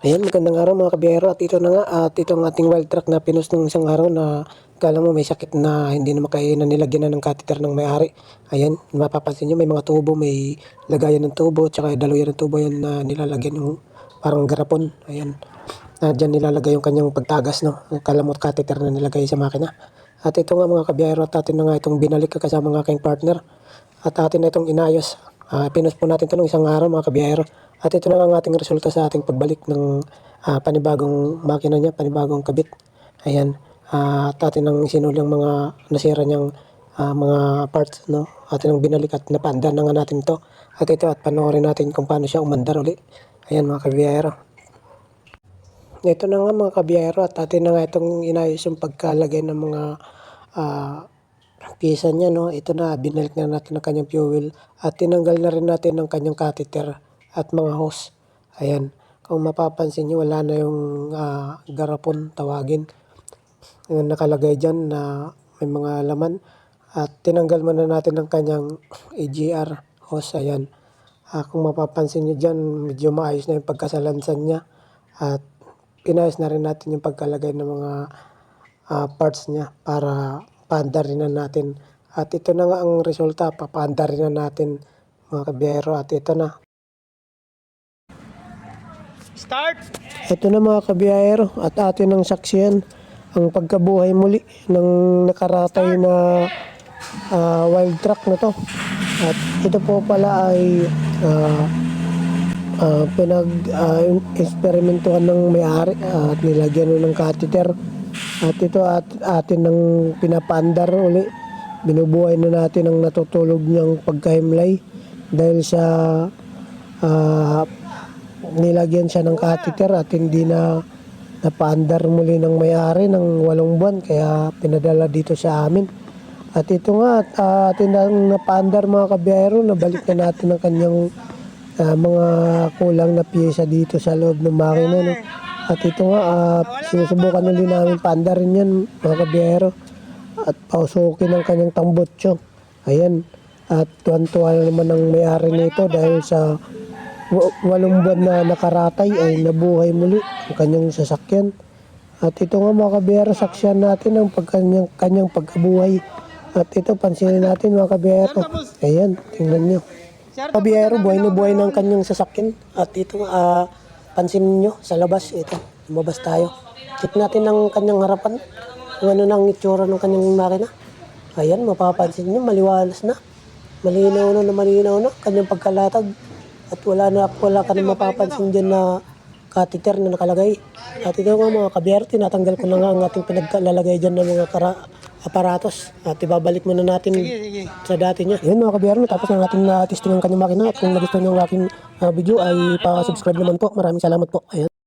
Ayan, magandang araw mga kabiyero at ito na nga at ito ang ating wild truck na pinost nung isang araw na kala mo may sakit na hindi na makainan, nilagyan na ng catheter ng may-ari. Ayan, mapapansin nyo may mga tubo, may lagayan ng tubo, tsaka daluyan ng tubo yan na nilalagyan yung parang garapon. Ayan, na dyan nilalagay yung kanyang pagtagas, no? Kala mo catheter na nilagay sa makina. At ito nga mga kabiyero at atin na nga itong binalik kasama ng aking partner at atin na itong inayos. Pinost po natin ito nung isang araw mga kabiyero. At ito na ang ating resulta sa ating pagbalik ng panibagong makina niya, panibagong kabit. Ayan. At atin ang sinuli ang mga nasira niyang mga parts, no? Atin ang binalik at napaandar na nga natin ito. At ito at panoorin natin kung paano siya umandar uli. Ayan mga kabiyero. Ito na nga mga kabiyero at atin na nga itong inayos yung pagkalagay ng mga piyesa niya, no? Ito na, binalik na natin ang kanyang fuel at tinanggal na rin natin ang kanyang catheter at mga hose. Ayan, kung mapapansin niyo wala na yung garapon tawagin. Yung nakalagay dyan na may mga laman at tinanggal muna natin ang kanyang AGR hose. Ayan, kung mapapansin niyo dyan medyo maayos na yung pagkasalansan niya at pinayos na rin natin yung pagkalagay ng mga parts niya para paandarin na natin. At ito na nga ang resulta, papaandarin na natin mga kabiyero at ito na. Start! Ito na mga kabiyero at atin ang saksiyan ang pagkabuhay muli ng nakaratay na wild truck na to. At ito po pala ay pinag-eksperimentuhan ng may-ari at nilagyan ng catheter. At ito at atin ang pinapaandar uli. Binubuhay na natin ang natutulog niyang pagkahimlay dahil sa nilagyan siya ng catheter at hindi na napaandar muli ng may-ari ng 8 buwan kaya pinadala dito sa amin. At ito nga at atin ang napaandar mga kabiyero, nabalik na natin ang kanyang mga kulang na piyesa dito sa loob ng makina, no? At ito nga sinusubukan na din namin paandarin yan mga kabiyero at pausukin ang kanyang tambutso. Ayan, at tuwan-tuwa na naman ang may-ari nito dahil sa 8 buwan na nakaratay ay nabuhay muli ang kanyang sasakyan. At ito nga mga kabiyero, saksyan natin ang kanyang pagkabuhay. At ito pansinin natin mga kabiyero. Ayan, tingnan nyo. Kabiyero, buhay na buhay ng kanyang sasakyan. At ito pansinin nyo sa labas, ito, lumabas tayo. Check natin ang kanyang harapan, kung ano nang itsura ng kanyang makina. Ayan, mapapansin nyo, maliwalas na. Malinaw na kanyang pagkalatag. At wala ka na mapapansin dyan na catheter na nakalagay. At ito nga mga kabiyero, tinatanggal ko na nga ang ating pinaglalagay dyan ng mga aparatos. At ibabalik muna natin sa dati niya. Yan mga kabiyero, tapos na natin testing ang kanyang makina. At kung nagustuhan niyo ang aking video ay pa-subscribe naman po. Maraming salamat po. Ayan.